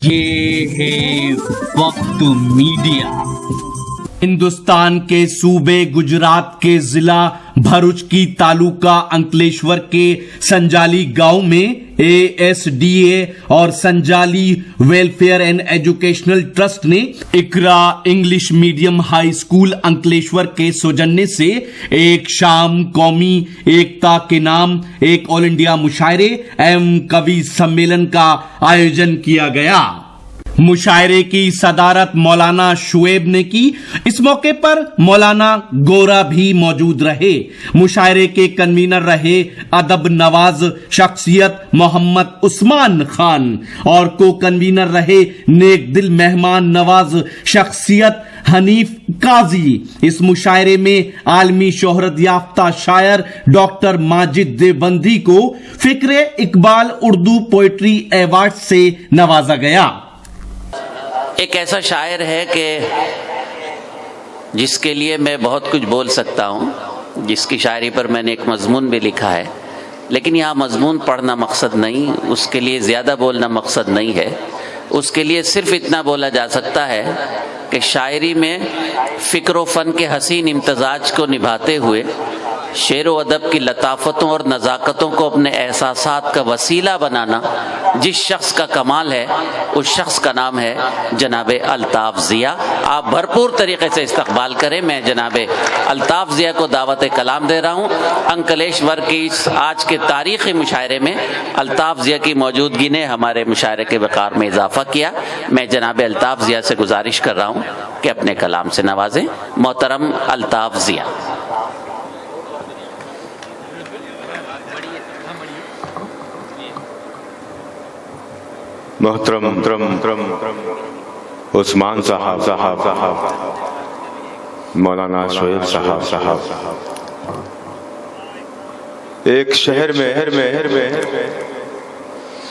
یہ ہے وقت میڈیا۔ ہندوستان کے صوبے گجرات کے ضلع بھروچ کی تعلقہ انکلیشور کے سنجالی گاؤں میں ASDA اور سنجالی ویلفیئر اینڈ ایجوکیشنل ٹرسٹ نے اقرا English medium high school Ankleshwar کے سوجنیہ سے ایک شام قومی ایکتا کے نام ایک آل انڈیا مشاعرے کوی سمیلن کا آیوجن کیا گیا۔ مشاعرے کی صدارت مولانا شعیب نے کی۔ اس موقع پر مولانا گورا بھی موجود رہے۔ مشاعرے کے کنوینر رہے ادب نواز شخصیت محمد عثمان خان اور کو کنوینر رہے نیک دل مہمان نواز شخصیت حنیف قاضی۔ اس مشاعرے میں عالمی شہرت یافتہ شاعر ڈاکٹر ماجد دیوبندی کو فکر اقبال اردو پوئٹری ایوارڈ سے نوازا گیا۔ ایک ایسا شاعر ہے کہ جس کے لیے میں بہت کچھ بول سکتا ہوں، جس کی شاعری پر میں نے ایک مضمون بھی لکھا ہے، لیکن یہاں مضمون پڑھنا مقصد نہیں، اس کے لیے زیادہ بولنا مقصد نہیں ہے۔ اس کے لیے صرف اتنا بولا جا سکتا ہے کہ شاعری میں فکر و فن کے حسین امتزاج کو نبھاتے ہوئے شعر و ادب کی لطافتوں اور نزاکتوں کو اپنے احساسات کا وسیلہ بنانا جس شخص کا کمال ہے، اس شخص کا نام ہے جناب الطاف ضیاء۔ آپ بھرپور طریقے سے استقبال کریں۔ میں جناب الطاف ضیاء کو دعوت کلام دے رہا ہوں۔ انکلیشور کی اس آج کے تاریخی مشاعرے میں الطاف ضیاء کی موجودگی نے ہمارے مشاعرے کے وقار میں اضافہ کیا۔ میں جناب الطاف ضیاء سے گزارش کر رہا ہوں کہ اپنے کلام سے نوازیں۔ محترم الطاف ضیاء۔ محترم عثمان صاحب، مولانا شعیب صاحب، ایک شہر میں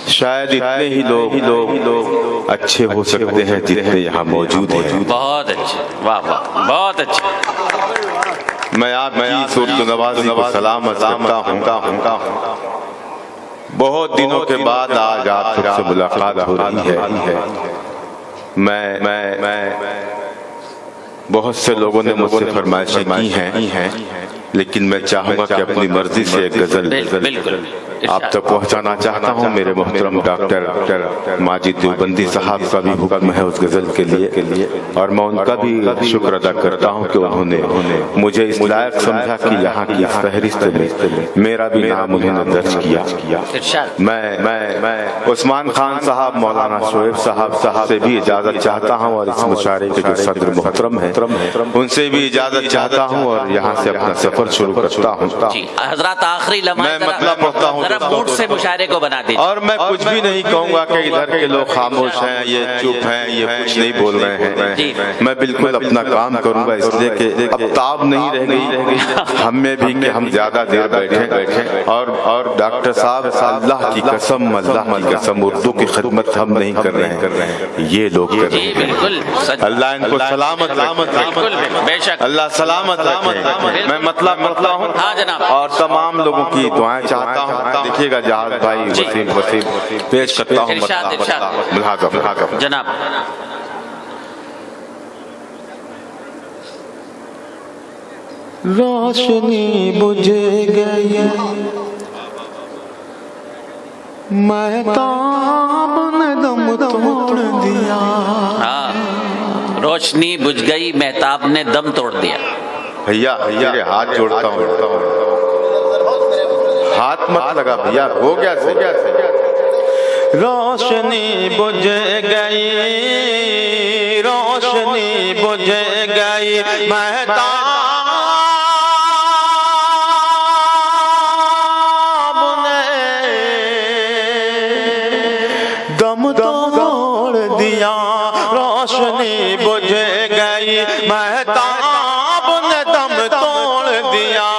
شاید اتنے ہی لوگ اچھے ہو سکتے ہیں جتنے یہاں موجود ہیں۔ بہت اچھے، واہ واہ، بہت اچھے۔ میں آپ کی صورت نوازی کو سلام عرض کرتا ہوں۔ بہت دنوں کے بعد آج آپ سے ملاقات ہو رہی ہے۔ میں بہت سے لوگوں نے مجھ سے فرمائشیں کی ہیں، لیکن میں چاہوں گا کہ اپنی مرضی سے ایک غزل آپ تک پہنچانا چاہتا ہوں۔ میرے محترم ڈاکٹر ماجد دیوبندی صاحب کا بھی حکم ہے اس غزل کے لیے، اور میں ان کا بھی شکر ادا کرتا ہوں کہ انہوں نے مجھے اس لائق سمجھا کہ یہاں کی فہرست میں میرا بھی نام انہوں نے درج کیا۔ میں عثمان خان صاحب، مولانا شعیب صاحب سے بھی اجازت چاہتا ہوں، اور اس مشاعرے کے جو صدر محترم ہیں ان سے بھی اجازت چاہتا ہوں، اور یہاں سے اپنا سفر شروع کرتا ہوں۔ حضرات آخری لمحہ میں مطلب پڑھتا ہوں موڈ سے مشاعرے کو بنا دیجیے۔ اور میں کچھ بھی نہیں کہوں گا کہ ادھر کے لوگ خاموش ہیں، یہ چپ ہیں، یہ کچھ نہیں بول رہے ہیں۔ میں بالکل اپنا کام کروں گا، اس لیے کہ اب تاب نہیں رہ گئی ہم میں بھی کہ ہم زیادہ دیر بیٹھیں۔ اور ڈاکٹر صاحب، اللہ کی قسم اردو کی خدمت ہم نہیں کر رہے ہیں، یہ لوگ کر رہے ہیں۔ اللہ ان کو سلامت رکھے، اللہ سلامت رکھے۔ میں مطلب پڑھتا ہوں اور تمام لوگوں کی دعائیں چاہتا ہوں۔ دیکھیے گا جہاز بھائی وسیم پیش کرتا ہوں ملاحظہ جناب۔ روشنی بجھ گئی مہتاب نے دم توڑ دیا۔ روشنی بجھ گئی، مہتاب نے دم توڑ دیا۔ بھیا تیرے ہاتھ جوڑتا ہوں، ہاتھ مت لگا بھیا، ہو گیا سے۔ روشنی بجھ گئی، روشنی بجھ گئی مہتاب نے دم توڑ دیا۔ روشنی بجھ گئی مہتاب نے دم توڑ دیا۔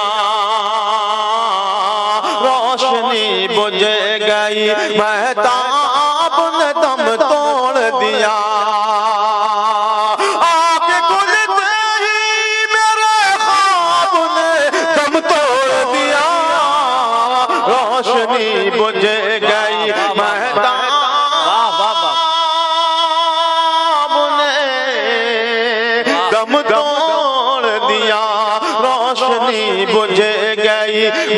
روشنی بجھ گئی مہتاب نے دم توڑ دیا۔ آگ کھلتے ہی میرے خواب نے دم توڑ دیا۔ روشنی بجھ گئی مہتاب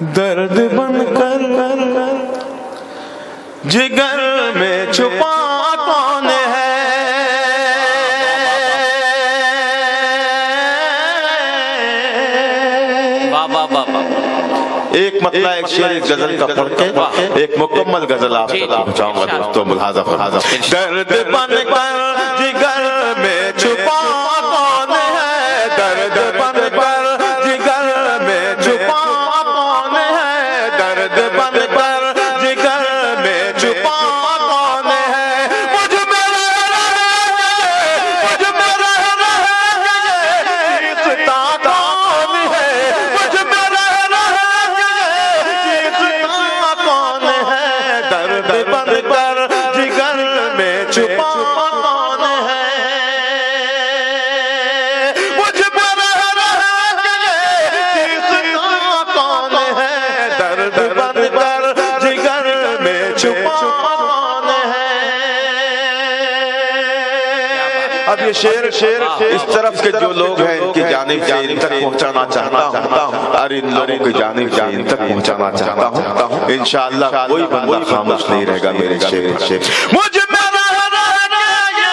درد بن کر جگر میں چھپا کون ہے؟ ایک مطلع ایک شعر ایک غزل کا پڑھ کے ایک مکمل غزل آپ تک پہنچاؤں گا دوستو، ملاحظہ فرمائیں۔ درد بن کر جگر میں چھپا کون ہے؟ درد بن کر جگر میں چھپا کون ہے؟ درد بن کر جگر میں چھپا کون ہے؟ مجھ میں رہ رہے مجھ میں رہ رہے چیختا کون ہے؟ مجھ میں رہ رہے چیختا کون ہے؟ درد بن کر جگر میں چھپا کون ہے؟ مجھ میں رہ رہے چیختا کون ہے؟ درد بن کر جگر میں چھپا کون ہے؟ اب یہ شعر اس طرف کے جو لوگ ہیں ان کی جانب سے ان تک پہنچانا چاہتا ہوں، اور ان لوگوں کی جانب سے ان تک پہنچانا چاہتا ہوں۔ انشاءاللہ کوئی بندہ خاموش نہیں رہے گا میرے شعر۔ مجھ میں رہ رہے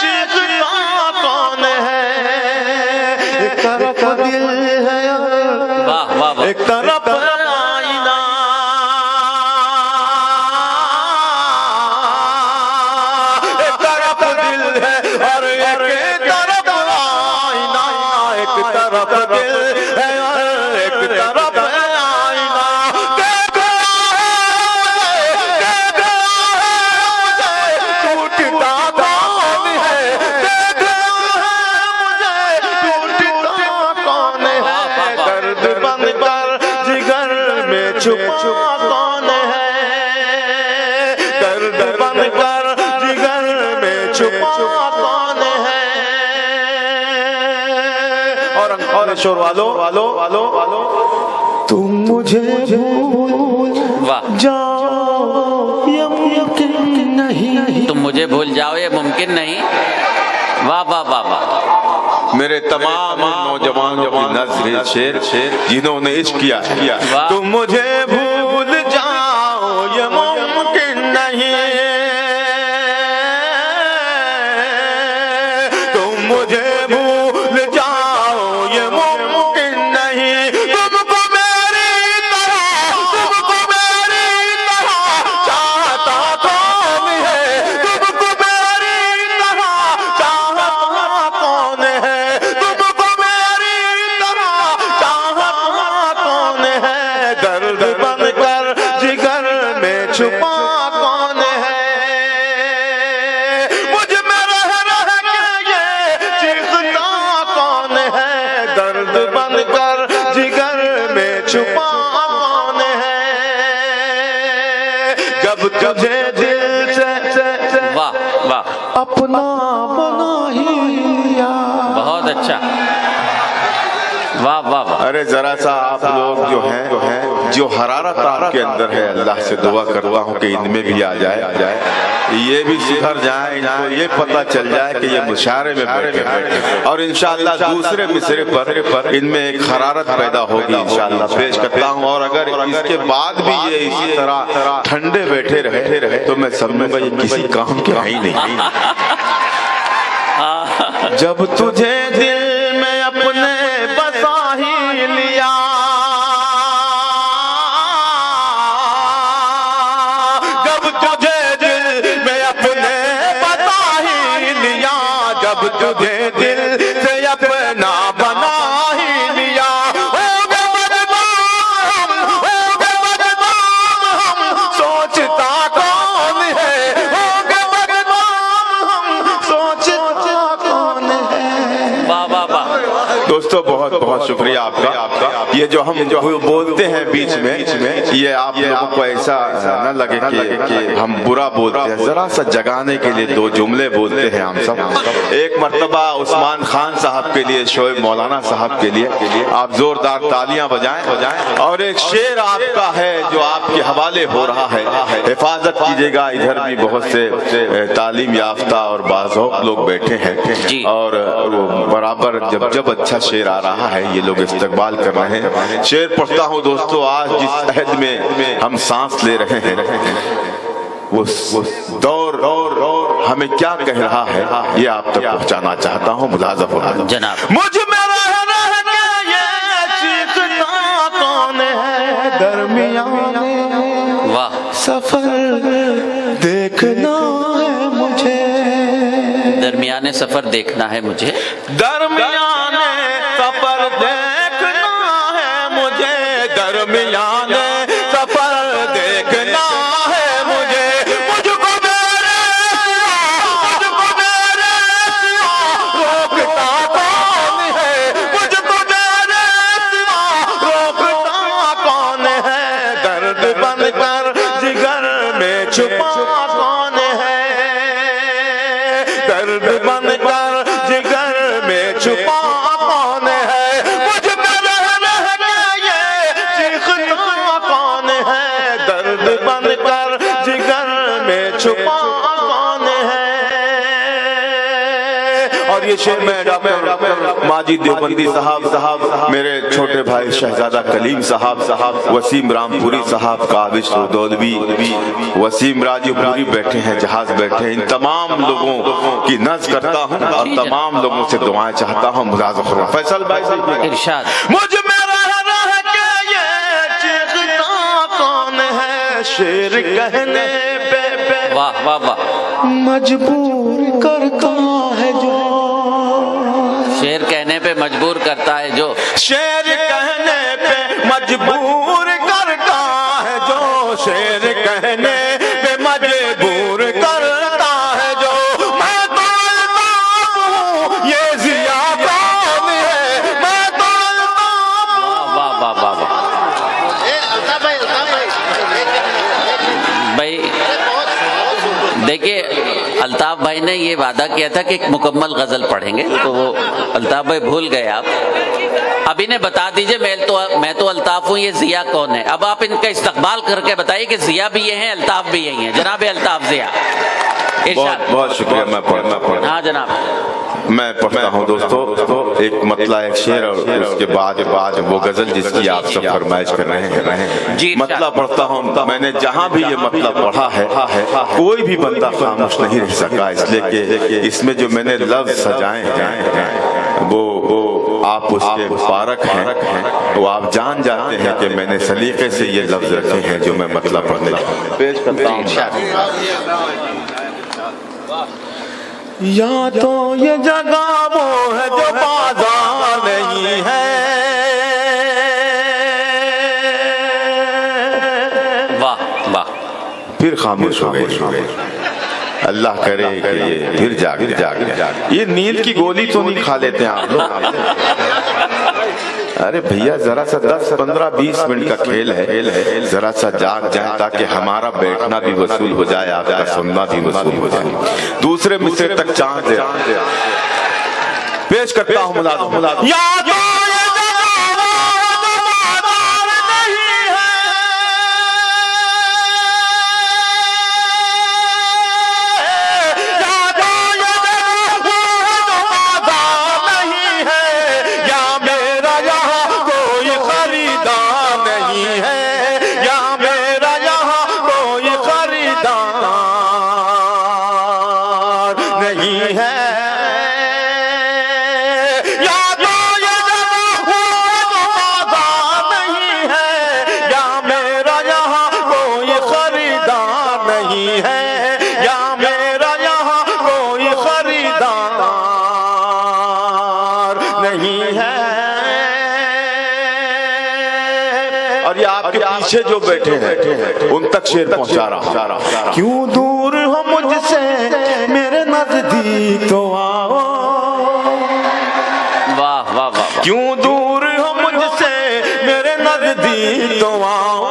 چیختا کون ہے؟ ایک طرف دل ہے ایک طرف آئینہ، ایک طرف دل ہے اور ایک طرف آئینہ، ایک طرف دل ہے اور ایک طرف آئینہ۔ دیکھا ٹوٹتا کون ہے؟ دیکھا ٹوٹتا کون ہے؟ درد بن کر جگر میں چھپا کون ہے؟ درد بن کر جگر میں چھپا کون ہے؟ اور شور والو تم مجھے بھول جاؤ یہ ممکن نہیں، تم مجھے بھول جاؤ یہ ممکن نہیں۔ واہ واہ واہ واہ، میرے تمام نوجوانوں کی نظر شیر جنہوں نے عشق کیا ہے، تم مجھے بھول جاؤ یہ ممکن نہیں، تم مجھے بھول جاؤ یہ ممکن نہیں۔ تم کو میری طرح چاہتا کون ہے؟ تم کو میری طرح چاہتا کون ہے؟ تم کو میری طرح چاہتا کون ہے؟ درد بن کر جگر میں چھپا کون ہے؟ مجھ میں رہ کے یہ چیختا کون ہے؟ درد بن کر جگر میں چھپا کون ہے؟ جب تجھے دل سے واہ واہ، اپنا بنا ہی لیا۔ بہت اچھا، واہ واہ واہ۔ ارے ذرا سا آپ لوگ جو ہیں جو حرارت آپ کے اندر ہے، اللہ سے دعا کرتا ہوں کہ ان میں بھی آ جائے، یہ بھی سدھر جائیں، ان کو یہ پتہ چل جائے کہ یہ مشاعرے میں بیٹھے اور انشاءاللہ دوسرے مصرے پر ان میں ایک حرارت پیدا ہوگی انشاءاللہ پیش کرتا ہوں۔ اور اگر اس کے بعد بھی یہ اسی طرح ٹھنڈے بیٹھے رہے تو میں سمجھوں گا یہ کسی کام کے ہی نہیں۔ جب تجھے دل میں اپنے بسا ہی لیا، جب تجھے دل میں اپنے بسا ہی لیا، جب تجھے دل سے اپنا بنا ہی لیا، ہوگے بدنام ہم سوچتا کون ہے؟ ہوگے بدنام سوچتا کون ہے؟ واہ واہ واہ، دوستو بہت بہت شکریہ آپ کا۔ یہ جو ہم بولتے ہیں بیچ میں یہ آپ لوگوں کو ایسا نہ لگے کہ ہم برا بولتے ہیں، ذرا سا جگانے کے لیے دو جملے بولتے ہیں ہم سب۔ ایک مرتبہ عثمان خان صاحب کے لیے، شعیب مولانا صاحب کے لیے آپ زوردار تالیاں بجائیں، اور ایک شعر آپ کا ہے جو آپ کے حوالے ہو رہا ہے، حفاظت کیجیے گا، ادھر بھی بہت سے تعلیم یافتہ اور باذوق لوگ بیٹھے ہیں اور وہ برابر جب اچھا شعر شعر آ رہا ہے، یہ لوگ استقبال کر رہے ہیں. شعر پڑھتا ہوں دوستو. آج جس عہد میں ہم سانس لے رہے ہیں وہ دور ہمیں کیا کہہ رہا ہے، یہ آپ تک پہنچانا چاہتا ہوں. ملاحظہ فرمائیں جناب. مجھ میں رہ کے یہ چیختا کون ہے، درمیان واہ. سفر دیکھنا ہے مجھے، درمیان سفر دیکھنا ہے مجھے، درمیان سفر دیکھنا ہے مجھے، درمیان سفر دیکھنا ہے مجھے. مجھ کو میرے روکتا کون ہے، مجھ کو میرے روکتا کون ہے، درد بن کر جگر میں چھپا کون ہے، درد بن کر جگر میں چھپا کون ہے. مجھ پہ رہ کے یہ چیختا کون ہے، درد بن کر جگر میں چھپا کون ہے. اور یہ شعر میں ڈاکٹر ماجد دیوبندی صاحب، میرے چھوٹے بھائی شہزادہ کلیم صاحب، وسیم رام پوری صاحب، کاوش دولوی، وسیم راجو پوری بیٹھے ہیں، جہاز بیٹھے ہیں، ان تمام لوگوں کی نظر کرتا ہوں اور تمام لوگوں سے دعائیں چاہتا ہوں. ملاحظہ فرمائیں فیصل بھائی ارشاد. مجھ میں رہ کے یہ چیختا کون ہے، شعر کہنے پہ واہ واہ واہ. مجبور کرتا ہے جو، شعر کہنے پہ مجبور کرتا ہے جو، شعر کہنے پہ مجبور کرتا ہے جو، شعر کہنے پہ مجبور کرتا ہے جو. میں تو الطاف ہوں یہ ضیا کون ہے، میں تو الطاف ہوں. واہ واہ واہ واہ. بھائی دیکھیے، الطاف بھائی نے یہ وعدہ کیا تھا کہ ایک مکمل غزل پڑھیں گے، تو وہ الطاف بھائی بھول گئے. آپ اب انہیں بتا دیجئے، میں تو الطاف ہوں، یہ ضیا کون ہے. اب آپ ان کا استقبال کر کے بتائیے کہ ضیا بھی یہ ہیں، الطاف بھی یہی ہیں. جناب الطاف ضیا. ارشاد. بہت شکریہ. میں پڑھنا ہاں جناب. میں پڑھتا ہوں دوستو ایک مطلع، ایک شعر اور اس کے بعد وہ غزل جس کی آپ سب فرمائش کر رہے ہیں. جی مطلع پڑھتا ہوں. میں نے جہاں بھی یہ مطلع پڑھا ہے کوئی بھی بندہ خاموش نہیں رہ سکا، اس لیے کہ اس میں جو میں نے لفظ سجائے ہیں وہ آپ اس کے پارک ہیں، وہ آپ جان جاتے ہیں کہ میں نے سلیقے سے یہ لفظ رکھے ہیں جو میں مطلع پڑھنے پیش کرتا ہوں. یا تو یہ جگہ وہ ہے جو بازار نہیں ہے، واہ واہ. پھر خاموش ہو گئے. اللہ کرے کہ یہ پھر جاگ. یہ نیند کی گولی تو نہیں کھا لیتے ہیں آپ لوگ؟ ارے بھیا ذرا سا 10-15-20 منٹ کا کھیل ہے، ذرا سا جاگ جائیں تاکہ ہمارا بیٹھنا بھی وصول ہو جائے، آپ کا سننا بھی وصول ہو جائے. دوسرے مصرے تک چاند دے پیش کرتا ہوں. ملازم یا تو یہ جگہ وہ بازار نہیں ہے، یا تو یہ جگہ وہ بازار نہیں ہے، یا میرا یہاں کوئی خریدار نہیں ہے، یا میرا یہاں کوئی خریدار نہیں ہے. اور یہ آپ کے پیچھے جو بیٹھے ہیں ان تک شعر پہنچا رہا. کیوں دور ہو مجھ سے میرے نزدیک تو آؤ، واہ واہ واہ. کیوں دور ہو مجھ سے میرے نزدیک تو آؤ،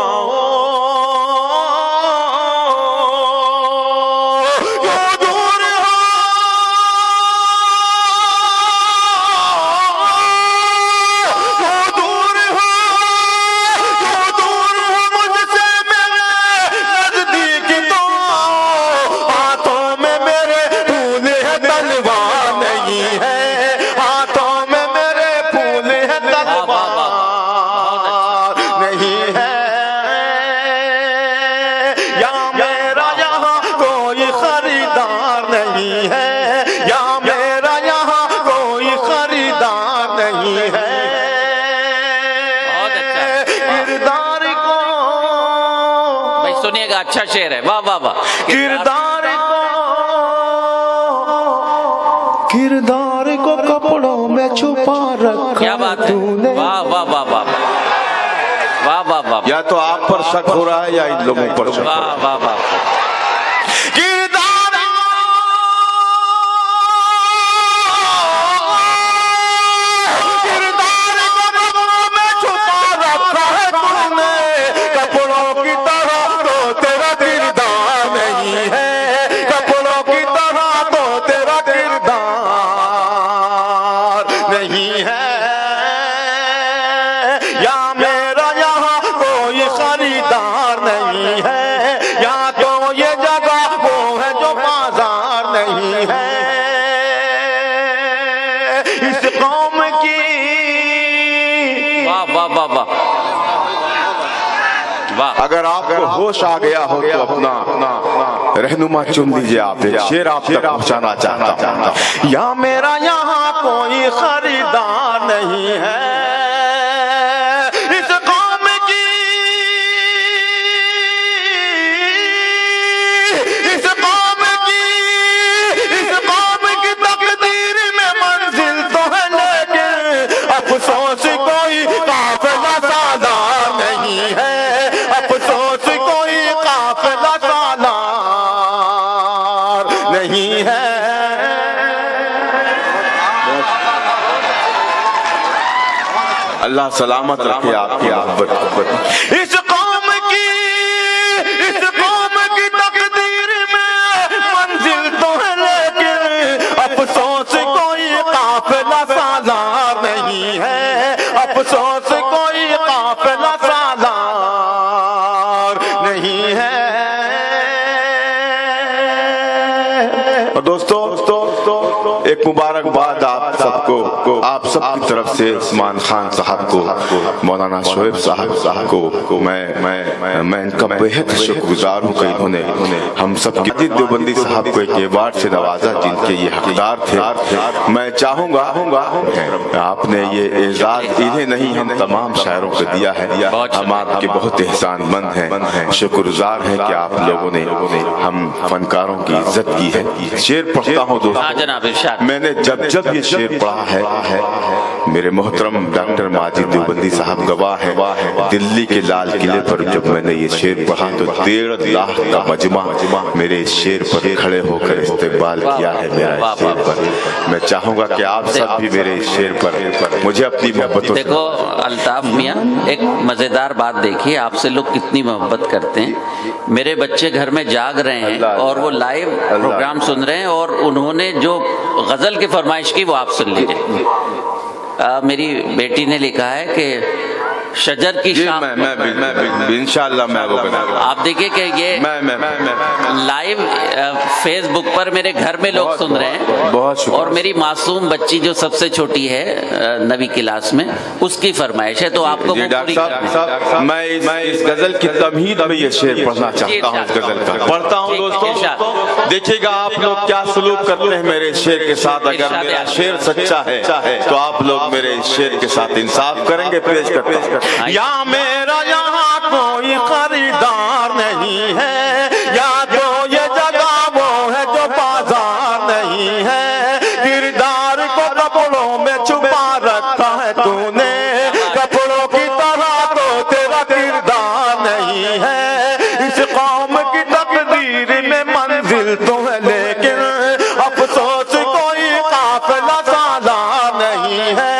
یا میرا یہاں کوئی خریدار نہیں ہے بہت اچھا کردار کو بھائی سنیے گا، اچھا شعر ہے، واہ واہ واہ. کردار کو کپڑوں میں چھپا رکھا کیا بات ہے، واہ واہ واہ واہ واہ واہ واہ. یا تو آپ پر شک ہو رہا ہے یا ان لوگوں پر شک ہو رہا ہے. واہ واہ واہ. اگر آپ کو ہوش آ گیا ہو تو اپنا رہنما چن لیجیے. آپ ایک شعر آپ تک پہنچانا چاہتا ہوں. یا میرا یہاں کوئی خریدار نہیں ہے اس قوم کی، اس قوم کی تقدیر میں منزل تو ہے لیکن افسوس کوئی قافلہ سالار نہیں ہے. افسوس کوئی قافلہ سالار نہیں ہے. اللہ سلامت رکھے آپ کی محبت. اس قوم کی تقدیر میں منزل تو ہے لیکن افسوس کوئی قافلہ سالار نہیں ہے. افسوس کوئی قافلہ سالار نہیں ہے. دوستو ایک مبارکباد آپ سب کی طرف سے عثمان خان صاحب کو، مولانا شعیب صاحب کو میں ان کا بہت شکر گزار ہوں کہ انہوں نے ہم سب کی دیوبندی صاحب کو ایک ایوارڈ سے نوازا جن کے یہ حقدار تھے. میں چاہوں گا آپ نے یہ اعزاز انہیں نہیں ہم تمام شاعروں کو دیا ہے. ہم آپ کے بہت احسان مند ہیں، شکر گزار ہیں کہ آپ لوگوں نے ہم فنکاروں کی عزت کی ہے. شعر پڑھتا ہوں دوستو. میں نے جب یہ شعر پڑھا ہے، میرے محترم ڈاکٹر ماجد دیوبندی صاحب گواہ ہیں، دلی کے لال قلعے پر جب میں نے یہ شعر پڑھا تو 1.5 لاکھ کا مجمع میرے اس شعر پر کھڑے ہو کر استقبال کیا ہے میرا اس شعر پر. میں چاہوں گا کہ آپ سب بھی میرے اس شعر پر مجھے اپنی محبت. دیکھو الطاف میاں، ایک مزیدار بات دیکھیے، آپ سے لوگ کتنی محبت کرتے ہیں. میرے بچے گھر میں جاگ رہے ہیں اور وہ لائیو پروگرام سن رہے ہیں اور انہوں نے جو غزل کی فرمائش کی وہ آپ سن لیجیے. میری بیٹی نے لکھا ہے کہ شجر کی شام. انشاءاللہ میں وہ بناؤں. آپ دیکھیے کہ یہ لائیو فیس بک پر میرے گھر میں لوگ سن رہے ہیں. بہت شکریہ. اور میری معصوم بچی جو سب سے چھوٹی ہے 9ویں کلاس میں، اس کی فرمائش ہے. تو آپ کو ڈاکٹر صاحب میں اس غزل کی تمہید میں یہ شعر پڑھنا چاہتا ہوں. اس غزل کا پڑھتا ہوں دوستوں. دیکھیے گا آپ لوگ کیا سلوک کرتے ہیں میرے شعر کے ساتھ. اگر میرا شعر سچا ہے تو آپ لوگ میرے شعر کے ساتھ انصاف کریں گے. پیش کرتا ہوں. یا میرا یہاں کوئی خریدار نہیں ہے، یا جو یہ جگہ وہ ہے جو بازار نہیں ہے. کردار کو کپڑوں میں چھپا رکھا ہے تو نے، کپڑوں کی طرح تو تیرا کردار نہیں ہے. اس قوم کی تقدیر میں منزل تو ہے لیکن افسوس کوئی قافلہ سالار نہیں ہے.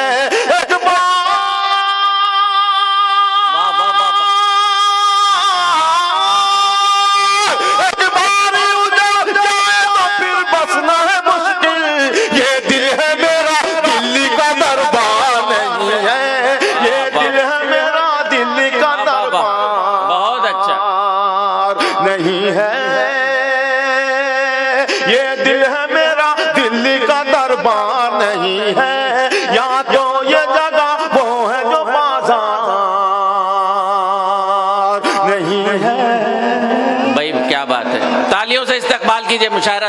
مشاعرہ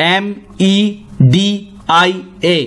MEDIA